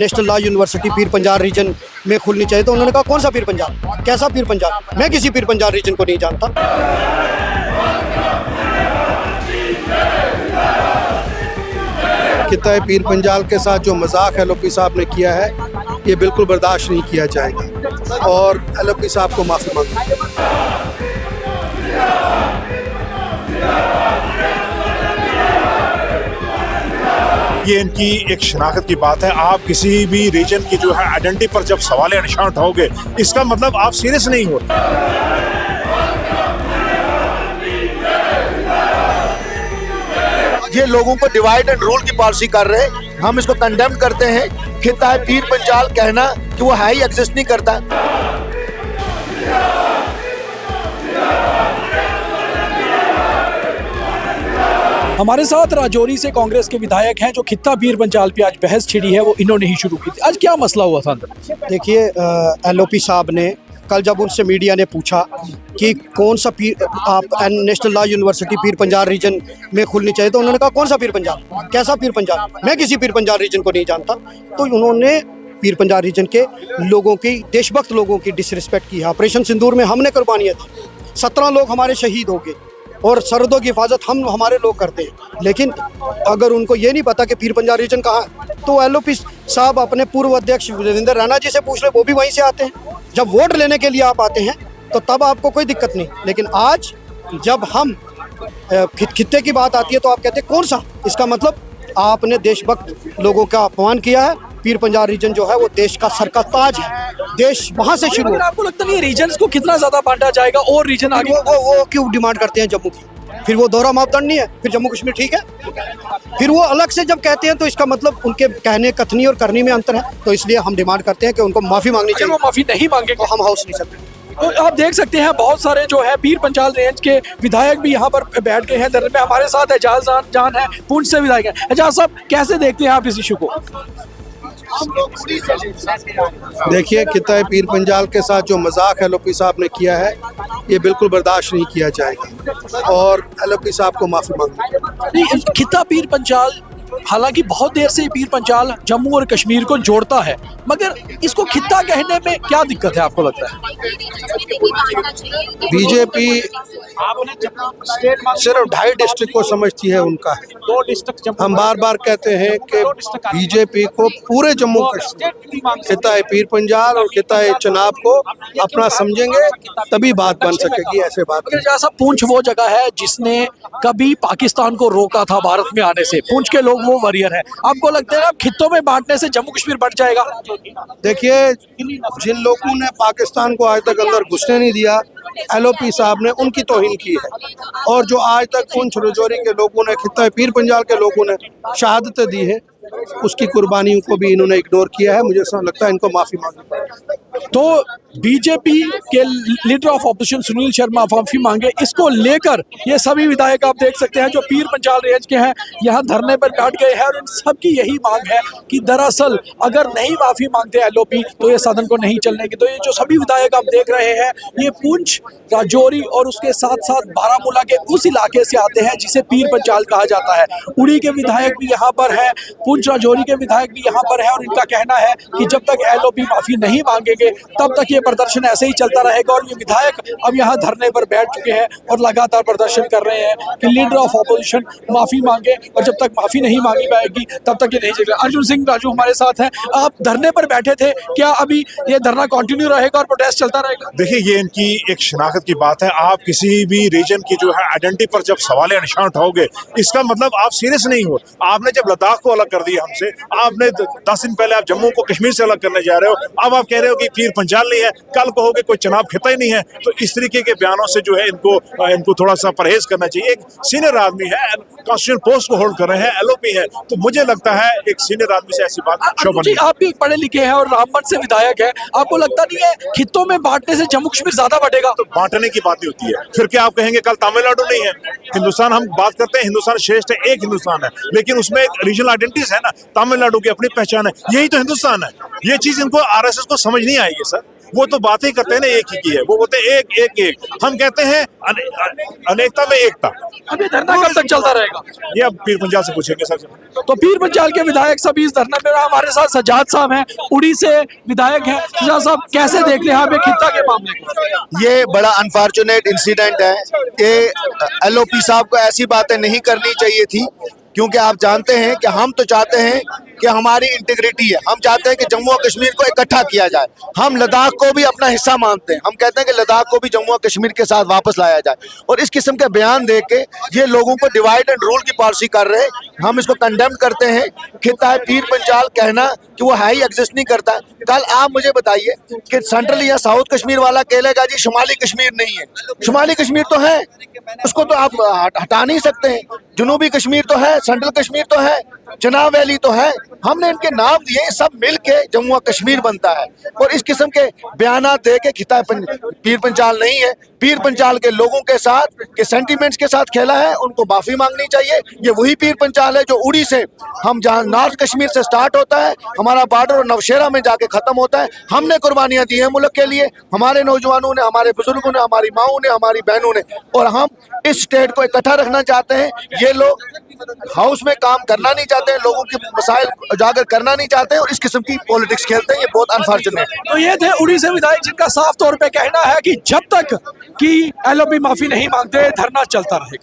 National law university Pir Panjal reason में खुलनी चाहिए। तो उन्होंने कहा कौन सा पीर पंजाल, कैसा पीर पंजाल, मैं किसी पीर पंजाल रीजन को नहीं जानता। खिता पीर पंजाल के साथ जो मजाक एलओपी साहब ने किया है ये बिल्कुल बर्दाश्त नहीं किया जाएगा और एलओपी साहब को माफ़ी मांगी। ये इनकी एक शनाख्त की बात है। आप किसी भी रीजन की जो है आइडेंटिटी पर जब सवाल या निशान उठाओगे इसका मतलब आप सीरियस नहीं हो। ये लोगों को डिवाइड एंड रूल की पॉलिसी कर रहे हैं, हम इसको कंडेम करते हैं। खिता है पीर पंजाल कहना कि वो है ही एग्जिस्ट नहीं करता। हमारे साथ राजौरी से कांग्रेस के विधायक हैं जो खिता पीर पंजाल पे आज बहस छिड़ी है, वो इन्होंने ही शुरू की थी। आज क्या मसला हुआ था? देखिए, एलओपी साहब ने कल जब उनसे मीडिया ने पूछा कि कौन सा पीर आप national law university Pir Panjal reason में खुलनी चाहिए, तो उन्होंने कहा कौन सा पीर पंजाल, कैसा पीर पंजाल, मैं किसी पीर पंजाल रीजन को नहीं जानता। तो उन्होंने पीर पंजाल रीजन के लोगों की, देशभक्त लोगों की डिसरिस्पेक्ट की है। ऑपरेशन सिंदूर में हमने कुर्बानियाँ दी, 17 लोग हमारे शहीद हो गए और सरहदों की हिफाजत हमारे लोग करते हैं। लेकिन अगर उनको ये नहीं पता कि पीर पंजाल रीजन कहाँ है, तो एलओपी साहब अपने पूर्व अध्यक्ष रविंद्र रैना जी से पूछ ले, वो भी वहीं से आते हैं। जब वोट लेने के लिए आप आते हैं तो तब आपको कोई दिक्कत नहीं, लेकिन आज जब हम खित्ते की बात आती है तो आप कहते हैं कौन सा। इसका मतलब आपने देशभक्त लोगों का अपमान किया है। पीर पंजाल रीजन जो है वो देश का सर का ताज है, देश वहाँ से शुरू। आपको लगता नहीं रीजन्स को कितना ज्यादा बांटा जाएगा और रीजन आगे? वो क्यों डिमांड करते हैं जम्मू की? फिर वो दोहरा मापदंड नहीं है, फिर जम्मू कश्मीर ठीक है। फिर वो अलग से जब कहते हैं तो इसका मतलब उनके कहने, कथनी और करनी में अंतर है। तो इसलिए हम डिमांड करते हैं कि उनको माफी मांगनी चाहिए। वो माफी नहीं मांगे तो हम हाउस नहीं सकते। तो आप देख सकते हैं बहुत सारे जो है पीर पंजाल रेंज के विधायक भी यहाँ पर बैठ गए हैं धरने में। हमारे साथ एजाज जान है, पुंछ से विधायक है। एजाज साहब, कैसे देखते हैं आप इस इशू को? देखिए, खिता पीर पंजाल के साथ जो मजाक एलओपी साहब ने किया है ये बिल्कुल बर्दाश्त नहीं किया जाएगा और एलओपी साहब को माफ़ी मांगी। खिता पीर पंजाल, हालांकि बहुत देर से पीर पंजाल जम्मू और कश्मीर को जोड़ता है, मगर इसको खिता कहने में क्या दिक्कत है आपको लगता है? बीजेपी सिर्फ 2.5 डिस्ट्रिक्ट को समझती है, उनका है। हम बार बार कहते हैं कि बीजेपी को पूरे जम्मू कश्मीर, खिता पीर पंजाल और खिता चनाब को अपना समझेंगे तभी बात बन सकेगी। ऐसे बात जैसा पूंछ वो जगह है जिसने कभी पाकिस्तान को रोका था भारत में आने से। पूंछ के लोग वो वॉरियर है। आपको लगता है खितों में बांटने से जम्मू कश्मीर बढ़ जाएगा? देखिए, जिन लोगों ने पाकिस्तान को आज तक अंदर घुसने नहीं दिया, एलओपी साहब ने उनकी तौहीन की है। और जो आज तक पुंछ राजौरी के लोगों ने, खिता पीर पंजाल के लोगों ने शहादतें दी है, उसकी कुर्बानियों को भी इन्होंने इग्नोर किया है। मुझे ऐसा लगता है इनको माफ़ी मांगनी। तो बीजेपी के leader of opposition Sunil Sharma माफी मांगे, इसको लेकर ये सभी विधायक आप देख सकते हैं जो पीर पंजाल रेंज के हैं यहाँ धरने पर बैठ गए हैं और इन सबकी यही मांग है कि दरअसल अगर नहीं माफी मांगते एलओपी तो ये सदन को नहीं चलने की। तो ये जो सभी विधायक आप देख रहे हैं ये पुंछ, राजौरी और उसके साथ साथ बारामूला के उस इलाके से आते हैं जिसे पीर पंजाल कहा जाता है। उड़ी के विधायक भी यहाँ पर है, पुंछ राजौरी के विधायक भी यहाँ पर है और इनका कहना है कि जब तक एलओपी माफी नहीं मांगेंगे तब तक ये प्रदर्शन ऐसे ही चलता रहेगा। और ये विधायक अब यहाँ धरने पर बैठ चुके हैं और लगातार प्रदर्शन कर रहे हैं कि लीडर ऑफ ऑपोजिशन माफी मांगे और जब तक माफी नहीं मांगी जाएगी तब तक ये नहीं चलेगा। अर्जुन सिंह राजू हमारे साथ हैं। आप धरने पर बैठे थे, क्या अभी ये धरना कंटिन्यू रहेगा और प्रोटेस्ट चलता रहेगा? देखिए, ये इनकी एक शनाख्त की बात है। आप किसी भी रीजन की जो है आइडेंटिटी पर जब सवाल या निशान उठाओगे इसका मतलब आप सीरियस नहीं हो। आपने जब लद्दाख को अलग कर दिया हमसे, आपने 10 दिन पहले आप जम्मू को कश्मीर से अलग करने जा रहे हो, अब आप कह रहे हो कि पीर पंजाल नहीं है, कल कहोगे कोई चनाब खिता ही नहीं है। तो इस तरीके के बयानों से जो है इनको थोड़ा सा परहेज करना चाहिए। एक सीनियर आदमी है, कॉन्स्टिट्यूशन पोस्ट को होल्ड कर रहे हैं, एलओपी है, तो मुझे लगता है एक सीनियर आदमी से ऐसी बात शोभा नहीं। आप भी पढ़े लिखे हैं और रामबन से विधायक है, आपको लगता नहीं है खितों में बांटने से जम्मू कश्मीर ज्यादा बढ़ेगा? तो बांटने की बात नहीं होती है। फिर क्या आप कहेंगे कल तमिलनाडु नहीं है? हिंदुस्तान, हम बात करते हैं हिंदुस्तान श्रेष्ठ है, एक हिंदुस्तान है, लेकिन उसमें एक रीजनल आइडेंटिटीज है ना। तमिलनाडु की अपनी पहचान है, यही तो हिंदुस्तान है। ये चीज इनको आरएसएस को समझ नहीं आएगी सर। वो तो बातें करते हैं ना एक ही की है, वो बोलते हैं एक एक एक, हम कहते हैं अनेकता में एकता। अब ये धरना कब तक चलता रहेगा? ये अब पीर पंजाल से पूछेंगे सर। तो पीर पंजाल के विधायक सभी इस धरना में, हमारे साथ सजाद साहब हैं, उड़ी से विधायक हैं। सजाद साहब, कैसे देख रहे हैं आप खिता के मामले को? ये बड़ा अनफॉर्चुनेट इंसिडेंट है। ये एलओपी साहब को ऐसी बातें नहीं करनी चाहिए थी, क्योंकि आप जानते हैं कि हम तो चाहते हैं कि हमारी इंटीग्रिटी है, हम चाहते हैं कि जम्मू और कश्मीर को इकट्ठा किया जाए। हम लद्दाख को भी अपना हिस्सा मानते हैं, हम कहते हैं कि लद्दाख को भी जम्मू और कश्मीर के साथ वापस लाया जाए। और इस किस्म के बयान दे के ये लोगों को डिवाइड एंड रूल की पॉलिसी कर रहे हैं, हम इसको कंडेम करते हैं। खिता है पीर पंजाल कहना कि वो है ही एग्जिस्ट नहीं करता है। कल आप मुझे बताइए कि सेंट्रल या साउथ कश्मीर वाला कहेगा जी शुमाली कश्मीर नहीं है। शुमाली कश्मीर तो है, उसको तो आप हटा नहीं सकते हैं। जनूबी कश्मीर तो है, सेंट्रल कश्मीर तो है, चनाब वैली तो है। हमने इनके नाम दिए, सब मिल के जम्मू और कश्मीर बनता है। और इस किस्म के बयानात दे के खिता पीर पंजाल नहीं है। पीर पंजाल के लोगों के साथ के सेंटीमेंट्स के साथ खेला है, उनको माफी मांगनी चाहिए। ये वही पीर पंजाल है जो उड़ी से, हम जहाँ नॉर्थ कश्मीर से स्टार्ट होता है, हमारा बॉर्डर और नौशेरा में जाके खत्म होता है। हमने कुर्बानियां दी हैं मुल्क के लिए, हमारे नौजवानों ने, हमारे बुजुर्गों ने, हमारी माओं ने, हमारी बहनों ने। और हम इस स्टेट को इकट्ठा रखना चाहते हैं। ये लोग हाउस में काम करना नहीं चाहते हैं, लोगों के मसाइल उजागर करना नहीं चाहते हैं और इस किस्म की पॉलिटिक्स खेलते हैं। ये बहुत अनफॉर्चुनेट है। तो ये थे उड़ी से विधायक जिनका साफ तौर पे कहना है कि जब तक कि एलओपी माफी नहीं मांगते धरना चलता रहेगा।